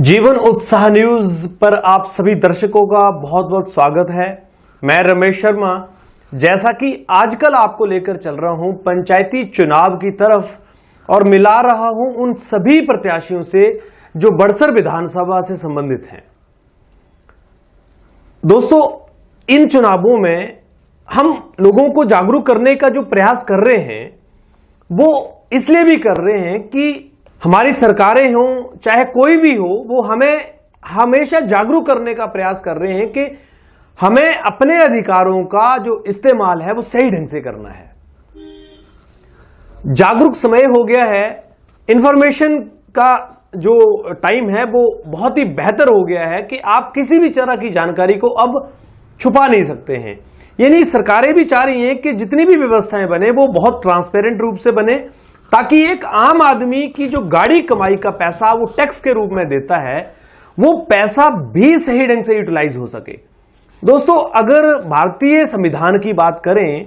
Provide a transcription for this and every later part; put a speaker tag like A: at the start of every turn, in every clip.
A: जीवन उत्साह न्यूज पर आप सभी दर्शकों का बहुत बहुत स्वागत है। मैं रमेश शर्मा। जैसा कि आजकल आपको लेकर चल रहा हूं पंचायती चुनाव की तरफ और मिला रहा हूं उन सभी प्रत्याशियों से जो बड़सर विधानसभा से संबंधित हैं। दोस्तों, इन चुनावों में हम लोगों को जागरूक करने का जो प्रयास कर रहे हैं वो इसलिए भी कर रहे हैं कि हमारी सरकारें हों चाहे कोई भी हो, वो हमें हमेशा जागरूक करने का प्रयास कर रहे हैं कि हमें अपने अधिकारों का जो इस्तेमाल है वो सही ढंग से करना है। जागरूक समय हो गया है, इंफॉर्मेशन का जो टाइम है वो बहुत ही बेहतर हो गया है कि आप किसी भी तरह की जानकारी को अब छुपा नहीं सकते हैं। यानी सरकारें भी चाह रही हैं कि जितनी भी व्यवस्थाएं बने वो बहुत ट्रांसपेरेंट रूप से बने, ताकि एक आम आदमी की जो गाड़ी कमाई का पैसा वो टैक्स के रूप में देता है वो पैसा भी सही ढंग से यूटिलाइज हो सके। दोस्तों, अगर भारतीय संविधान की बात करें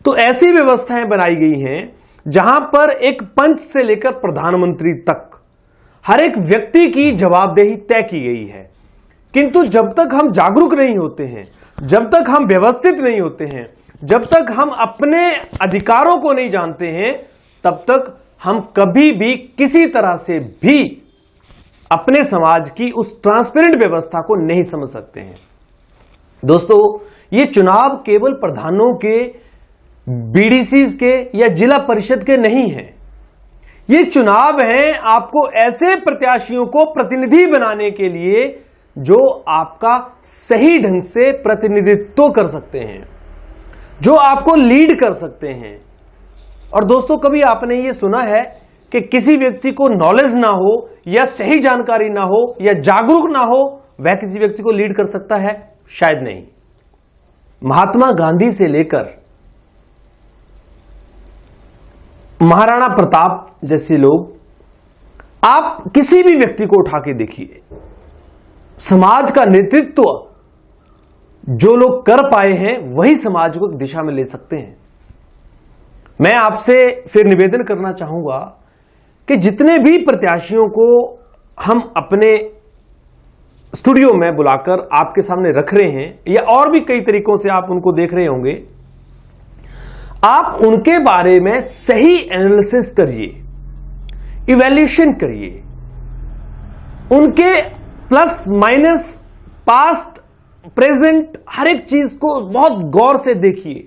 A: तो ऐसी व्यवस्थाएं बनाई गई हैं जहां पर एक पंच से लेकर प्रधानमंत्री तक हर एक व्यक्ति की जवाबदेही तय की गई है। किंतु जब तक हम जागरूक नहीं होते हैं, जब तक हम व्यवस्थित नहीं होते हैं, जब तक हम अपने अधिकारों को नहीं जानते हैं, तब तक हम कभी भी किसी तरह से भी अपने समाज की उस ट्रांसपेरेंट व्यवस्था को नहीं समझ सकते हैं। दोस्तों, ये चुनाव केवल प्रधानों के, बीडीसीज के या जिला परिषद के नहीं हैं। ये चुनाव हैं आपको ऐसे प्रत्याशियों को प्रतिनिधि बनाने के लिए जो आपका सही ढंग से प्रतिनिधित्व कर सकते हैं, जो आपको लीड कर सकते हैं। और दोस्तों, कभी आपने ये सुना है कि किसी व्यक्ति को नॉलेज ना हो या सही जानकारी ना हो या जागरूक ना हो वह किसी व्यक्ति को लीड कर सकता है? शायद नहीं। महात्मा गांधी से लेकर महाराणा प्रताप जैसे लोग, आप किसी भी व्यक्ति को उठा के देखिए, समाज का नेतृत्व जो लोग कर पाए हैं वही समाज को एक दिशा में ले सकते हैं। मैं आपसे फिर निवेदन करना चाहूंगा कि जितने भी प्रत्याशियों को हम अपने स्टूडियो में बुलाकर आपके सामने रख रहे हैं या और भी कई तरीकों से आप उनको देख रहे होंगे, आप उनके बारे में सही एनालिसिस करिए, इवैल्यूएशन करिए, उनके प्लस माइनस, पास्ट, प्रेजेंट, हर एक चीज को बहुत गौर से देखिए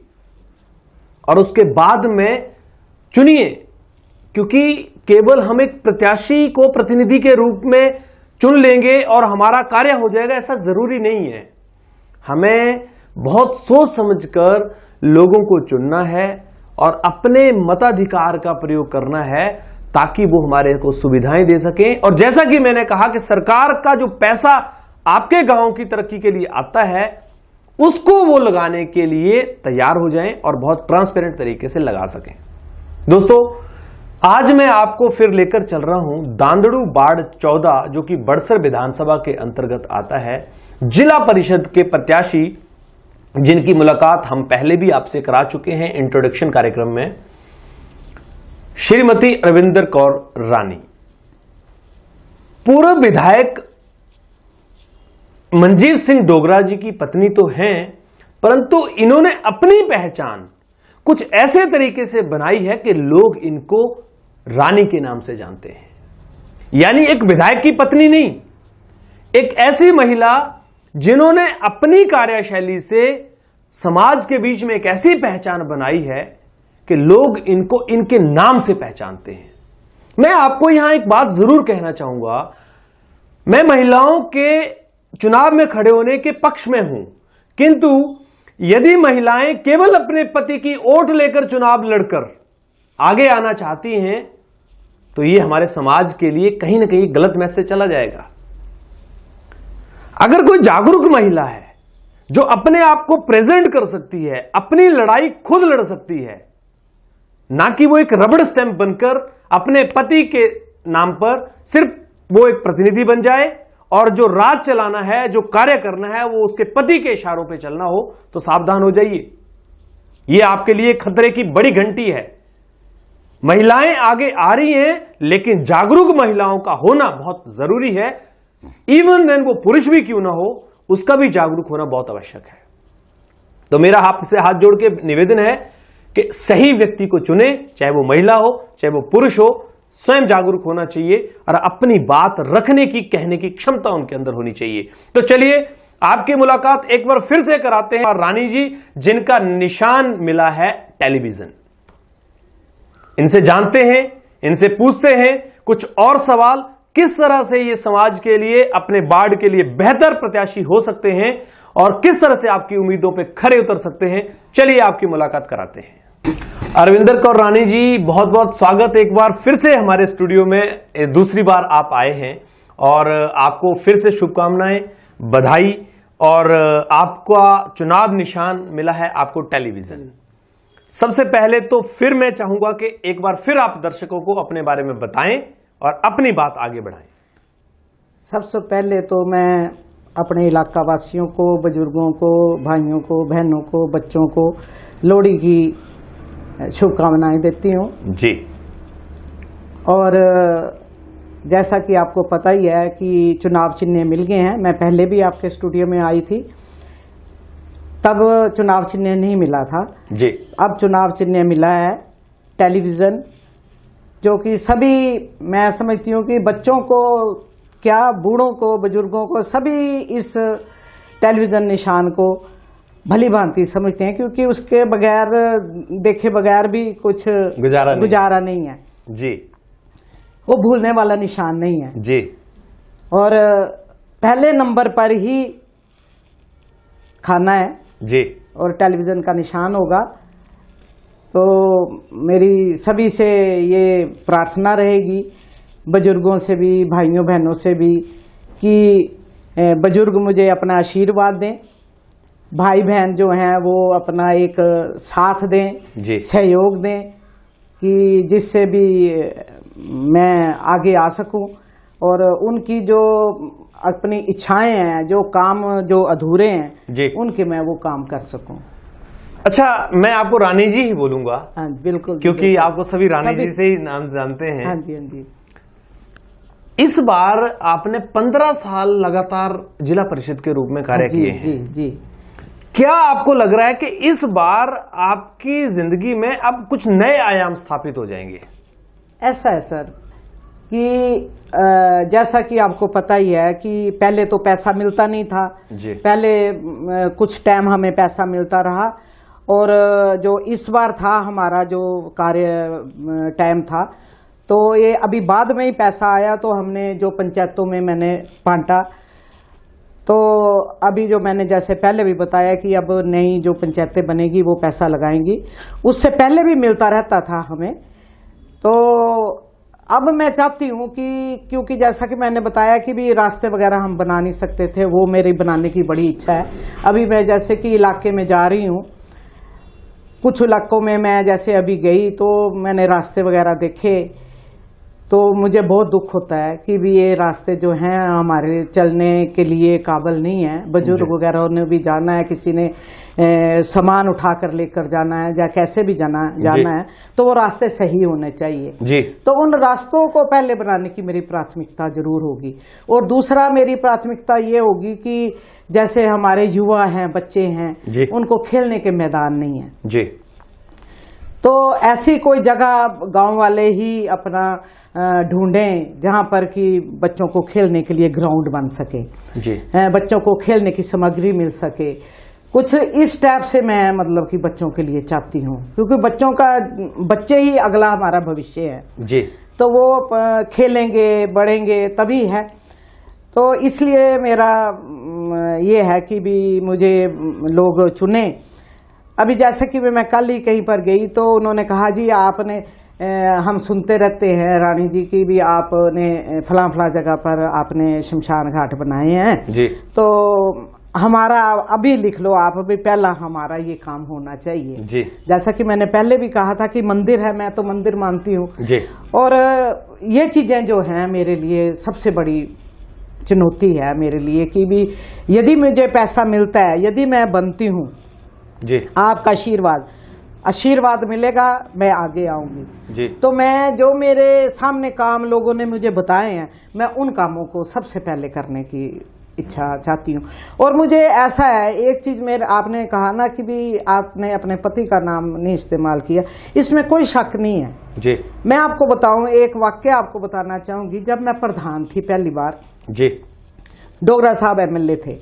A: और उसके बाद में चुनिए। क्योंकि केवल हम एक प्रत्याशी को प्रतिनिधि के रूप में चुन लेंगे और हमारा कार्य हो जाएगा, ऐसा जरूरी नहीं है। हमें बहुत सोच समझकर लोगों को चुनना है और अपने मताधिकार का प्रयोग करना है ताकि वो हमारे को सुविधाएं दे सकें। और जैसा कि मैंने कहा कि सरकार का जो पैसा आपके गांव की तरक्की के लिए आता है उसको वो लगाने के लिए तैयार हो जाएं और बहुत ट्रांसपेरेंट तरीके से लगा सकें। दोस्तों, आज मैं आपको फिर लेकर चल रहा हूं दांदड़ू वार्ड 14 जो कि बड़सर विधानसभा के अंतर्गत आता है। जिला परिषद के प्रत्याशी जिनकी मुलाकात हम पहले भी आपसे करा चुके हैं इंट्रोडक्शन कार्यक्रम में, श्रीमती रविंदर कौर रानी, पूर्व विधायक मंजीत सिंह डोगरा जी की पत्नी तो हैं, परंतु इन्होंने अपनी पहचान कुछ ऐसे तरीके से बनाई है कि लोग इनको रानी के नाम से जानते हैं। यानी एक विधायक की पत्नी नहीं, एक ऐसी महिला जिन्होंने अपनी कार्यशैली से समाज के बीच में एक ऐसी पहचान बनाई है कि लोग इनको इनके नाम से पहचानते हैं। मैं आपको यहां एक बात जरूर कहना चाहूंगा, मैं महिलाओं के चुनाव में खड़े होने के पक्ष में हूं, किंतु यदि महिलाएं केवल अपने पति की वोट लेकर चुनाव लड़कर आगे आना चाहती हैं तो यह हमारे समाज के लिए कहीं ना कहीं गलत मैसेज चला जाएगा। अगर कोई जागरूक महिला है जो अपने आप को प्रेजेंट कर सकती है, अपनी लड़ाई खुद लड़ सकती है, ना कि वो एक रबड़ स्टैंप बनकर अपने पति के नाम पर सिर्फ वो एक प्रतिनिधि बन जाए और जो राज चलाना है, जो कार्य करना है वो उसके पति के इशारों पे चलना हो, तो सावधान हो जाइए। ये आपके लिए खतरे की बड़ी घंटी है। महिलाएं आगे आ रही हैं, लेकिन जागरूक महिलाओं का होना बहुत जरूरी है इवन देन वो पुरुष भी क्यों ना हो, उसका भी जागरूक होना बहुत आवश्यक है। तो मेरा आपसे हाथ जोड़ के निवेदन है कि सही व्यक्ति को चुने, चाहे वो महिला हो चाहे वो पुरुष हो, स्वयं जागरूक होना चाहिए और अपनी बात रखने की, कहने की क्षमता उनके अंदर होनी चाहिए। तो चलिए आपकी मुलाकात एक बार फिर से कराते हैं रानी जी, जिनका निशान मिला है टेलीविजन। इनसे जानते हैं, इनसे पूछते हैं कुछ और सवाल, किस तरह से ये समाज के लिए, अपने वार्ड के लिए बेहतर प्रत्याशी हो सकते हैं और किस तरह से आपकी उम्मीदों पे खरे उतर सकते हैं। चलिए आपकी मुलाकात कराते हैं। अरविंदर कौर रानी जी, बहुत बहुत स्वागत एक बार फिर से हमारे स्टूडियो में। दूसरी बार आप आए हैं और आपको फिर से शुभकामनाएं, बधाई। और आपका चुनाव निशान मिला है आपको टेलीविजन। सबसे पहले तो फिर मैं चाहूंगा कि एक बार फिर आप दर्शकों को अपने बारे में बताएं और अपनी बात आगे बढ़ाएं।
B: सबसे पहले तो मैं अपने इलाका वासियों को, बुजुर्गों को, भाइयों को, बहनों को, बच्चों को लोहड़ी की शुभकामनाएं देती हूँ
A: जी।
B: और जैसा कि आपको पता ही है कि चुनाव चिन्ह मिल गए हैं। मैं पहले भी आपके स्टूडियो में आई थी, तब चुनाव चिन्ह नहीं मिला था
A: जी। अब
B: चुनाव चिन्ह मिला है टेलीविज़न, जो कि सभी, मैं समझती हूँ कि बच्चों को क्या, बूढ़ों को, बुजुर्गों को, सभी इस टेलीविज़न निशान को भली भांति समझते हैं, क्योंकि उसके बगैर, देखे बगैर भी कुछ गुजारा नहीं है
A: जी।
B: वो भूलने वाला निशान नहीं है
A: जी।
B: और पहले नंबर पर ही खाना है
A: जी
B: और टेलीविज़न का निशान होगा। तो मेरी सभी से ये प्रार्थना रहेगी, बुजुर्गों से भी, भाइयों बहनों से भी, कि बुजुर्ग मुझे अपना आशीर्वाद दें, भाई बहन जो हैं वो अपना एक साथ दें, सहयोग दें, कि जिससे भी मैं आगे आ सकूं और उनकी जो अपनी इच्छाएं हैं, जो काम जो अधूरे हैं, उनके मैं वो काम कर सकूं।
A: अच्छा, मैं आपको रानी जी ही बोलूंगा।
B: हाँ बिल्कुल,
A: क्योंकि
B: बिल्कुल।
A: आपको सभी रानी जी से ही नाम जानते हैं।
B: हाँ जी, हाँ जी।
A: इस बार आपने 15 साल लगातार जिला परिषद के रूप में कार्य किए हैं।
B: जी जी।
A: क्या आपको लग रहा है कि इस बार आपकी जिंदगी में अब कुछ नए आयाम स्थापित हो जाएंगे?
B: ऐसा है सर कि जैसा कि आपको पता ही है कि पहले तो पैसा मिलता नहीं था
A: जी।
B: पहले कुछ टाइम हमें पैसा मिलता रहा, और जो इस बार था हमारा जो कार्य टाइम था, तो ये अभी बाद में ही पैसा आया, तो हमने जो पंचायतों में मैंने बांटा। तो अभी जो मैंने जैसे पहले भी बताया कि अब नई जो पंचायतें बनेगी वो पैसा लगाएंगी, उससे पहले भी मिलता रहता था हमें। तो अब मैं चाहती हूँ कि, क्योंकि जैसा कि मैंने बताया कि भी रास्ते वगैरह हम बना नहीं सकते थे, वो मेरी बनाने की बड़ी इच्छा है। अभी मैं जैसे कि इलाके में जा रही हूँ, कुछ इलाकों में मैं जैसे अभी गई तो मैंने रास्ते वगैरह देखे, तो मुझे बहुत दुख होता है कि भी ये रास्ते जो हैं हमारे चलने के लिए काबिल नहीं है। बुजुर्ग वगैरह ने भी जाना है, किसी ने सामान उठा कर लेकर जाना है या कैसे भी जाना है, तो वो रास्ते सही होने चाहिए
A: जी।
B: तो उन रास्तों को पहले बनाने की मेरी प्राथमिकता जरूर होगी। और दूसरा मेरी प्राथमिकता ये होगी कि जैसे हमारे युवा हैं, बच्चे हैं, उनको खेलने के मैदान नहीं है
A: जी।
B: तो ऐसी कोई जगह गांव वाले ही अपना ढूंढें जहां पर कि बच्चों को खेलने के लिए ग्राउंड बन सके
A: जी।
B: बच्चों को खेलने की सामग्री मिल सके। कुछ इस टाइप से मैं मतलब कि बच्चों के लिए चाहती हूँ, क्योंकि बच्चे ही अगला हमारा भविष्य है
A: जी।
B: तो वो खेलेंगे बढ़ेंगे तभी है। तो इसलिए मेरा ये है कि भी मुझे लोग चुने। अभी जैसे कि मैं कल ही कहीं पर गई तो उन्होंने कहा जी आपने, हम सुनते रहते हैं रानी जी की भी आपने फला जगह पर आपने शमशान घाट बनाए हैं
A: जी। तो
B: हमारा अभी लिख लो आप, अभी पहला हमारा ये काम होना चाहिए
A: जी।
B: जैसा कि मैंने पहले भी कहा था कि मंदिर है, मैं तो मंदिर मानती हूँ
A: जी। और
B: ये चीजें जो हैं मेरे लिए सबसे बड़ी चुनौती है मेरे लिए कि भी यदि मुझे पैसा मिलता है, यदि मैं बनती हूँ जी आपका आशीर्वाद, आशीर्वाद मिलेगा मैं आगे आऊंगी
A: जी।
B: तो मैं जो मेरे सामने काम लोगों ने मुझे बताए हैं मैं उन कामों को सबसे पहले करने की इच्छा चाहती हूँ। और मुझे ऐसा है, एक चीज मेरे आपने कहा ना कि भी आपने अपने पति का नाम नहीं इस्तेमाल किया, इसमें कोई शक नहीं है
A: जी।
B: मैं आपको बताऊं, एक वाक्य आपको बताना चाहूंगी। जब मैं प्रधान थी पहली बार
A: जी,
B: डोगरा साहब एमएलए थे,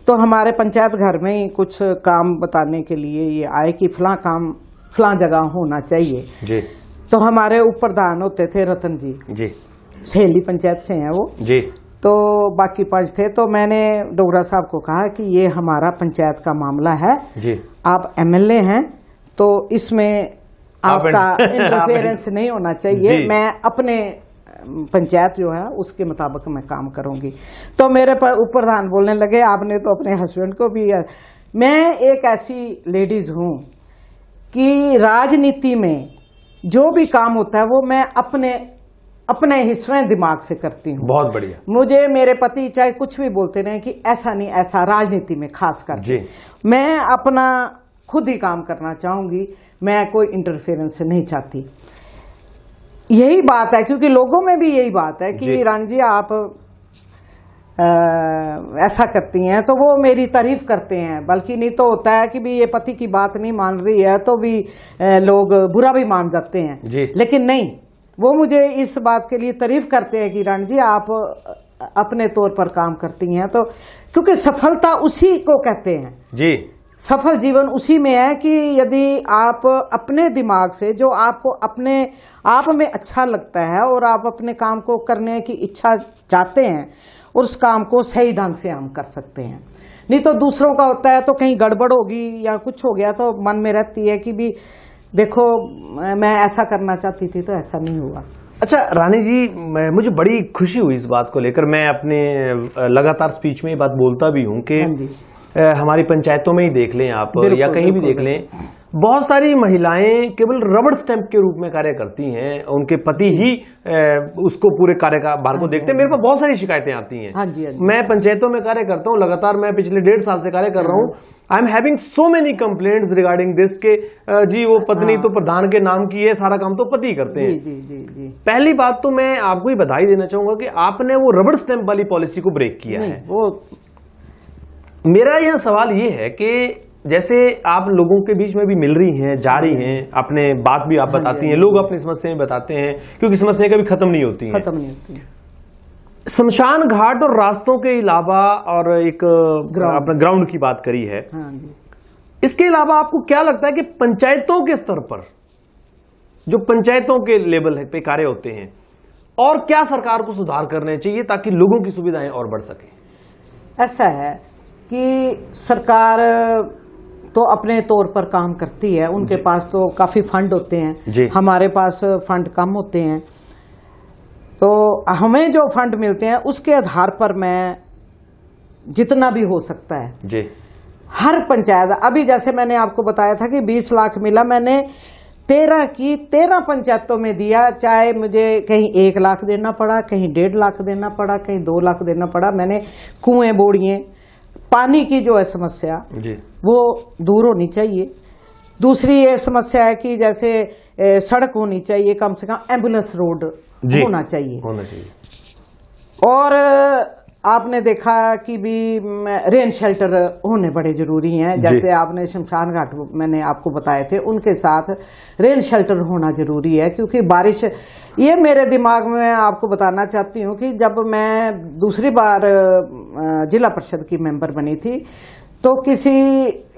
B: तो हमारे पंचायत घर में ही कुछ काम बताने के लिए ये आए कि फलां काम फलां जगह होना चाहिए
A: जी।
B: तो हमारे उप प्रधान होते थे रतन जी
A: जी।
B: सहेली पंचायत से हैं वो
A: जी।
B: तो बाकी 5 थे। तो मैंने डोगरा साहब को कहा कि ये हमारा पंचायत का मामला है
A: जी।
B: आप एमएलए हैं तो इसमें आपका इंटरफेरेंस नहीं होना चाहिए, मैं अपने पंचायत जो है उसके मुताबिक मैं काम करूंगी। तो मेरे पर उप प्रधान बोलने लगे आपने तो अपने हस्बैंड को भी। मैं एक ऐसी लेडीज हूं कि राजनीति में जो भी काम होता है वो मैं अपने ही स्वयं दिमाग से करती हूँ।
A: बहुत बढ़िया।
B: मुझे मेरे पति चाहे कुछ भी बोलते रहे कि ऐसा नहीं ऐसा, राजनीति में खास कर मैं अपना खुद ही काम करना चाहूंगी, मैं कोई इंटरफेरेंस नहीं चाहती। यही बात है क्योंकि लोगों में भी यही बात है कि रानी जी आप ऐसा करती हैं तो वो मेरी तारीफ करते हैं, बल्कि नहीं तो होता है कि भी ये पति की बात नहीं मान रही है तो भी लोग बुरा भी मान जाते हैं। लेकिन नहीं, वो मुझे इस बात के लिए तारीफ करते हैं कि रानी जी आप अपने तौर पर काम करती हैं। तो क्योंकि सफलता उसी को कहते हैं जी, सफल जीवन उसी में है कि यदि आप अपने दिमाग से जो आपको अपने आप में अच्छा लगता है और आप अपने काम को करने की इच्छा चाहते हैं और उस काम को सही ढंग से हम कर सकते हैं। नहीं तो दूसरों का होता है तो कहीं गड़बड़ होगी या कुछ हो गया तो मन में रहती है कि भी देखो मैं ऐसा करना चाहती थी तो ऐसा नहीं हुआ।
A: अच्छा रानी जी, मुझे बड़ी खुशी हुई इस बात को लेकर। मैं अपने लगातार स्पीच में ये बात बोलता भी हूँ कि हमारी पंचायतों में ही देख लें आप या कहीं भी देख लें, बहुत सारी महिलाएं केवल रबड़ स्टैंप के रूप में कार्य करती हैं, उनके पति ही उसको पूरे कार्य का भार को देखते हैं। मेरे पास बहुत सारी शिकायतें आती हैं।
B: हाँ जी।
A: मैं पंचायतों में कार्य करता हूं, लगातार मैं पिछले 1.5 साल से कार्य कर रहा हूं। I am having so many complaints regarding this के जी वो पत्नी तो प्रधान के नाम की है, सारा काम तो पति करते हैं।
B: जी।
A: पहली बात तो मैं आपको ही बधाई देना चाहूंगा कि आपने वो रबड़ स्टैंप वाली पॉलिसी को ब्रेक किया है।
B: वो
A: मेरा यह सवाल ये है कि जैसे आप लोगों के बीच में भी मिल रही हैं, जा रही हैं, अपने बात भी आप बताती हैं, लोग अपनी समस्याएं बताते हैं क्योंकि समस्याएं कभी खत्म नहीं होती हैं। शमशान घाट और रास्तों के अलावा और एक अपने ग्राउंड की बात करी है, इसके अलावा आपको क्या लगता है कि पंचायतों के स्तर पर जो पंचायतों के लेवल पे कार्य होते हैं और क्या सरकार को सुधार करने चाहिए ताकि लोगों की सुविधाएं और बढ़ सके?
B: ऐसा है कि सरकार तो अपने तौर पर काम करती है, उनके पास तो काफी फंड होते हैं, हमारे पास फंड कम होते हैं। तो हमें जो फंड मिलते हैं उसके आधार पर मैं जितना भी हो सकता है जी, हर पंचायत, अभी जैसे मैंने आपको बताया था कि 20 लाख मिला, मैंने 13 पंचायतों में दिया, चाहे मुझे कहीं 1 लाख देना पड़ा, कहीं 1.5 लाख देना पड़ा, कहीं 2 लाख देना पड़ा। मैंने कुएं बोड़िए, पानी की जो है समस्या जी, वो दूर होनी चाहिए। दूसरी ये समस्या है कि जैसे सड़क होनी चाहिए, कम से कम एम्बुलेंस रोड होना चाहिए। और आपने देखा कि भी रेन शेल्टर होने बड़े जरूरी हैं। जैसे आपने शमशान घाट मैंने आपको बताए थे, उनके साथ रेन शेल्टर होना जरूरी है क्योंकि बारिश, ये मेरे दिमाग में आपको बताना चाहती हूँ कि जब मैं दूसरी बार जिला परिषद की मेंबर बनी थी तो किसी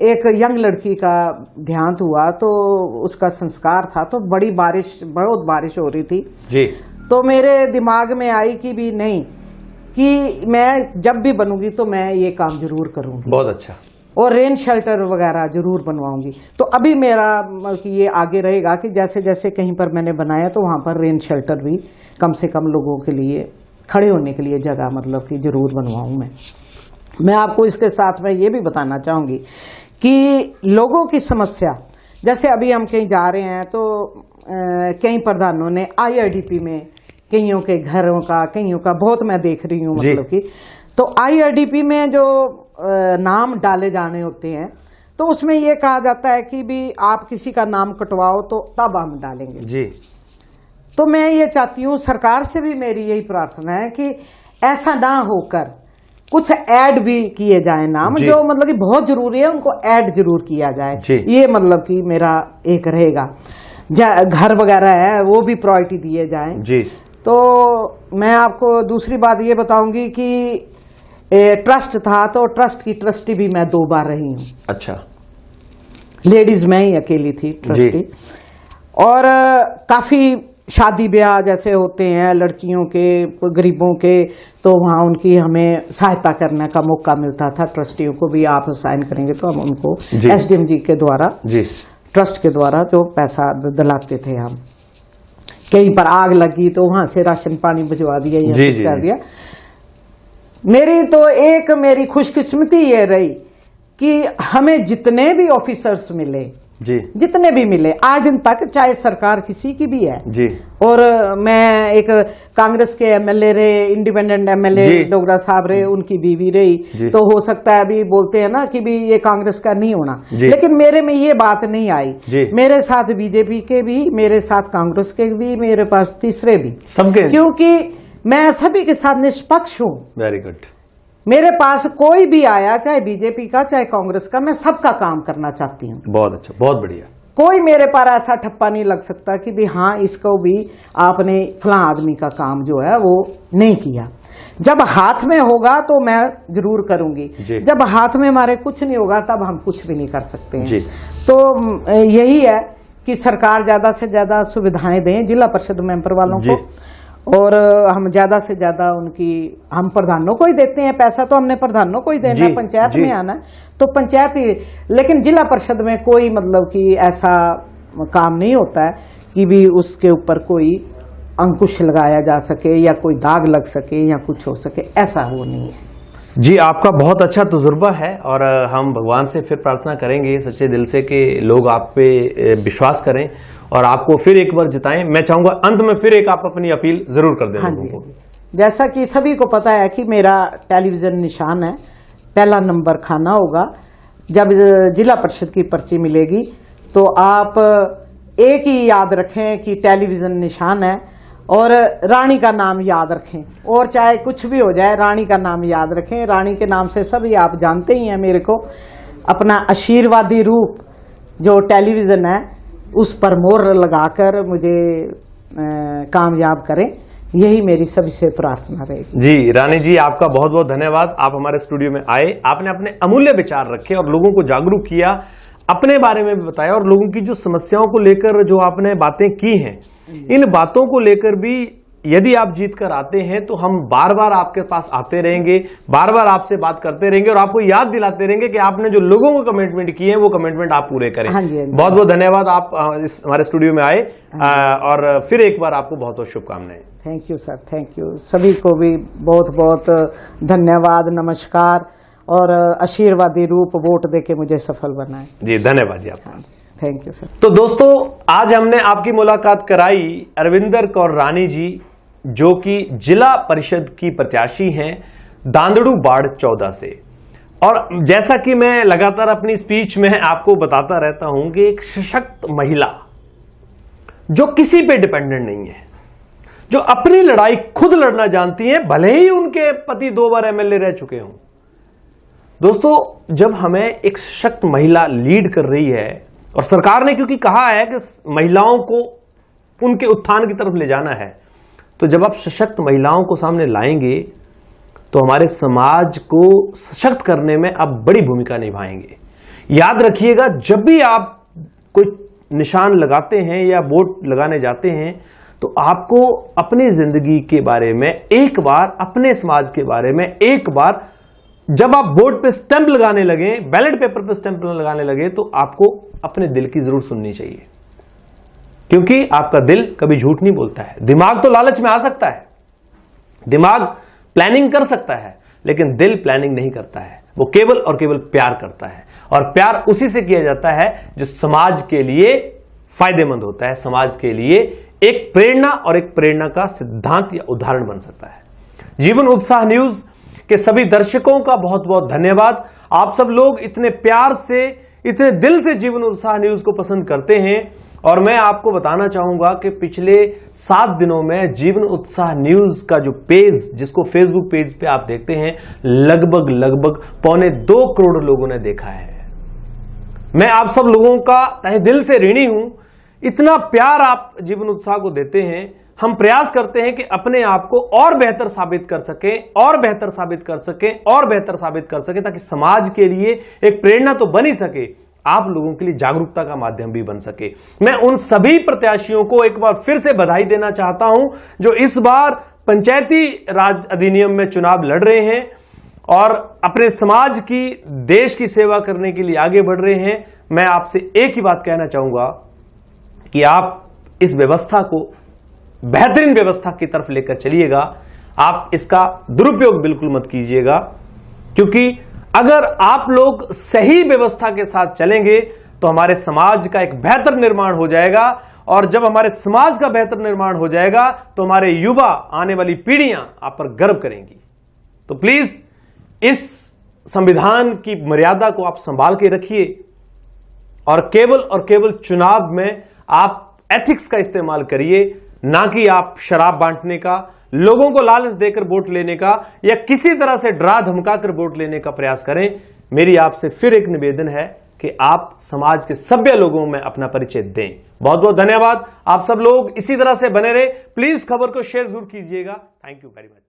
B: एक यंग लड़की का देहांत हुआ, तो उसका संस्कार था, तो बहुत बारिश हो रही थी जी। तो मेरे दिमाग में आई कि भी नहीं, कि मैं जब भी बनूंगी तो मैं ये काम जरूर करूंगी।
A: बहुत अच्छा।
B: और रेन शेल्टर वगैरह जरूर बनवाऊंगी। तो अभी मेरा कि ये आगे रहेगा कि जैसे जैसे कहीं पर मैंने बनाया तो वहां पर रेन शेल्टर भी कम से कम लोगों के लिए खड़े होने के लिए जगह मतलब कि जरूर बनवाऊं। मैं आपको इसके साथ में ये भी बताना चाहूंगी कि लोगों की समस्या, जैसे अभी हम कहीं जा रहे हैं तो कई प्रधानों ने IRDP में कईयों के घरों का, कईयों का बहुत मैं देख रही हूँ मतलब कि, तो IRDP में जो नाम डाले जाने होते हैं तो उसमें ये कहा जाता है कि भी आप किसी का नाम कटवाओ तो तब हम डालेंगे
A: जी।
B: तो मैं ये चाहती हूँ, सरकार से भी मेरी यही प्रार्थना है कि ऐसा ना होकर कुछ ऐड भी किए जाए नाम, जो मतलब कि बहुत जरूरी है उनको ऐड जरूर किया जाए। ये मतलब कि मेरा एक रहेगा। घर वगैरह है वो भी प्रायोरिटी दिए जाए
A: जी।
B: तो मैं आपको दूसरी बात ये बताऊंगी कि ट्रस्ट था तो ट्रस्ट की ट्रस्टी भी मैं 2 बार रही हूँ।
A: अच्छा।
B: लेडीज मैं ही अकेली थी ट्रस्टी। और काफी शादी ब्याह जैसे होते हैं लड़कियों के, गरीबों के, तो वहाँ उनकी हमें सहायता करने का मौका मिलता था। ट्रस्टियों को भी आप साइन करेंगे तो हम उनको SDM जी के द्वारा, ट्रस्ट के द्वारा जो पैसा दिलाते थे। हम कहीं पर आग लगी तो वहां से राशन पानी भिजवा दिया या कुछ कर दिया। मेरी खुशकिस्मती ये रही कि हमें जितने भी ऑफिसर्स मिले
A: जी, जितने
B: भी मिले आज दिन तक, चाहे सरकार किसी की भी है
A: जी,
B: और मैं एक कांग्रेस के MLA रहे, इंडिपेंडेंट MLA डोगरा साहब रहे, उनकी बीवी रही, तो हो सकता है अभी बोलते हैं ना कि भी ये कांग्रेस का नहीं होना, लेकिन मेरे में ये बात नहीं आई। मेरे साथ BJP के भी, मेरे साथ कांग्रेस के भी, मेरे पास तीसरे भी, सबके, क्योंकि मैं सभी के साथ निष्पक्ष हूँ।
A: Very good.
B: मेरे पास कोई भी आया, चाहे BJP का चाहे कांग्रेस का, मैं सबका काम करना चाहती हूँ।
A: बहुत अच्छा, बहुत बढ़िया।
B: कोई मेरे पर ऐसा ठप्पा नहीं लग सकता कि भी हाँ इसको भी आपने फलां आदमी का काम जो है वो नहीं किया। जब हाथ में होगा तो मैं जरूर करूंगी, जब हाथ में हमारे कुछ नहीं होगा तब हम कुछ भी नहीं कर सकते हैं। तो यही है कि सरकार ज्यादा से ज्यादा सुविधाएं दें जिला परिषद मेंबर वालों को, और हम ज्यादा से ज्यादा उनकी, हम प्रधानों को ही देते हैं पैसा, तो हमने प्रधानों को ही देना है, पंचायत में आना तो पंचायत ही, लेकिन जिला परिषद में कोई मतलब कि ऐसा काम नहीं होता है कि भी उसके ऊपर कोई अंकुश लगाया जा सके या कोई दाग लग सके या कुछ हो सके, ऐसा वो नहीं है।
A: जी, आपका बहुत अच्छा तजुर्बा है और हम भगवान से फिर प्रार्थना करेंगे सच्चे दिल से कि लोग आप पे विश्वास करें और आपको फिर एक बार जिताएं। मैं चाहूंगा अंत में फिर एक आप अपनी अपील जरूर कर दें लोगों को।
B: जैसा कि सभी को पता है कि मेरा टेलीविजन निशान है, पहला नंबर खाना होगा। जब जिला परिषद की पर्ची मिलेगी तो आप एक ही याद रखें कि टेलीविजन निशान है और रानी का नाम याद रखें, और चाहे कुछ भी हो जाए रानी का नाम याद रखें। रानी के नाम से सभी आप जानते ही हैं मेरे को। अपना आशीर्वादी रूप जो टेलीविजन है उस पर मोहर लगाकर मुझे कामयाब करें, यही मेरी सभी से प्रार्थना रहेगी।
A: जी रानी जी, आपका बहुत बहुत धन्यवाद। आप हमारे स्टूडियो में आए, आपने अपने अमूल्य विचार रखे और लोगों को जागरूक किया, अपने बारे में भी बताया और लोगों की जो समस्याओं को लेकर जो आपने बातें की हैं, इन बातों को लेकर भी यदि आप जीत कर आते हैं तो हम बार बार आपके पास आते रहेंगे, बार बार आपसे बात करते रहेंगे और आपको याद दिलाते रहेंगे कि आपने जो लोगों को कमिटमेंट किए हैं वो कमिटमेंट आप पूरे करें। बहुत बहुत धन्यवाद, आप इस हमारे स्टूडियो में आए और फिर एक बार आपको बहुत बहुत शुभकामनाएं।
B: Thank you sir, thank you. सभी को भी बहुत बहुत धन्यवाद, नमस्कार, और आशीर्वादी रूप वोट देके मुझे सफल बनाए।
A: जी धन्यवाद जी आपका।
B: Thank you sir.
A: तो दोस्तों, आज हमने आपकी मुलाकात कराई अरविंदर कौर रानी जी, जो कि जिला परिषद की प्रत्याशी हैं दांदड़ू वार्ड 14 से। और जैसा कि मैं लगातार अपनी स्पीच में आपको बताता रहता हूं कि एक सशक्त महिला जो किसी पे डिपेंडेंट नहीं है, जो अपनी लड़ाई खुद लड़ना जानती है, भले ही उनके पति 2 बार MLA रह चुके हों। दोस्तों, जब हमें एक सशक्त महिला लीड कर रही है और सरकार ने क्योंकि कहा है कि महिलाओं को उनके उत्थान की तरफ ले जाना है, तो जब आप सशक्त महिलाओं को सामने लाएंगे तो हमारे समाज को सशक्त करने में आप बड़ी भूमिका निभाएंगे। याद रखिएगा, जब भी आप कोई निशान लगाते हैं या वोट लगाने जाते हैं तो आपको अपनी जिंदगी के बारे में एक बार, अपने समाज के बारे में एक बार, जब आप वोट पे स्टैंप लगाने लगे, बैलेट पेपर पे स्टैंप लगाने लगे, तो आपको अपने दिल की जरूर सुननी चाहिए, क्योंकि आपका दिल कभी झूठ नहीं बोलता है। दिमाग तो लालच में आ सकता है, दिमाग प्लानिंग कर सकता है, लेकिन दिल प्लानिंग नहीं करता है, वो केवल और केवल प्यार करता है। और प्यार उसी से किया जाता है जो समाज के लिए फायदेमंद होता है, समाज के लिए एक प्रेरणा और एक प्रेरणा का सिद्धांत या उदाहरण बन सकता है। जीवन उत्साह न्यूज के सभी दर्शकों का बहुत बहुत धन्यवाद। आप सब लोग इतने प्यार से इतने दिल से जीवन उत्साह न्यूज को पसंद करते हैं। और मैं आपको बताना चाहूंगा कि पिछले 7 दिनों में जीवन उत्साह न्यूज का जो पेज, जिसको फेसबुक पेज पे आप देखते हैं, लगभग 2.25 करोड़ लोगों ने देखा है। मैं आप सब लोगों का तहे दिल से ऋणी हूं। इतना प्यार आप जीवन उत्साह को देते हैं। हम प्रयास करते हैं कि अपने आप को और बेहतर साबित कर सकें, और बेहतर साबित कर सकें, और बेहतर साबित कर सकें, ताकि समाज के लिए एक प्रेरणा तो बन ही सके, आप लोगों के लिए जागरूकता का माध्यम भी बन सके। मैं उन सभी प्रत्याशियों को एक बार फिर से बधाई देना चाहता हूं जो इस बार पंचायती राज अधिनियम में चुनाव लड़ रहे हैं और अपने समाज की, देश की सेवा करने के लिए आगे बढ़ रहे हैं। मैं आपसे एक ही बात कहना चाहूंगा कि आप इस व्यवस्था को बेहतरीन व्यवस्था की तरफ लेकर चलिएगा। आप इसका दुरुपयोग बिल्कुल मत कीजिएगा, क्योंकि अगर आप लोग सही व्यवस्था के साथ चलेंगे तो हमारे समाज का एक बेहतर निर्माण हो जाएगा। और जब हमारे समाज का बेहतर निर्माण हो जाएगा तो हमारे युवा, आने वाली पीढ़ियां आप पर गर्व करेंगी। तो प्लीज इस संविधान की मर्यादा को आप संभाल के रखिए और केवल चुनाव में आप एथिक्स का इस्तेमाल करिए, ना कि आप शराब बांटने का, लोगों को लालच देकर वोट लेने का या किसी तरह से डरा धमकाकर वोट लेने का प्रयास करें। मेरी आपसे फिर एक निवेदन है कि आप समाज के सभ्य लोगों में अपना परिचय दें। बहुत बहुत धन्यवाद। आप सब लोग इसी तरह से बने रहे। प्लीज खबर को शेयर जरूर कीजिएगा। Thank you very much.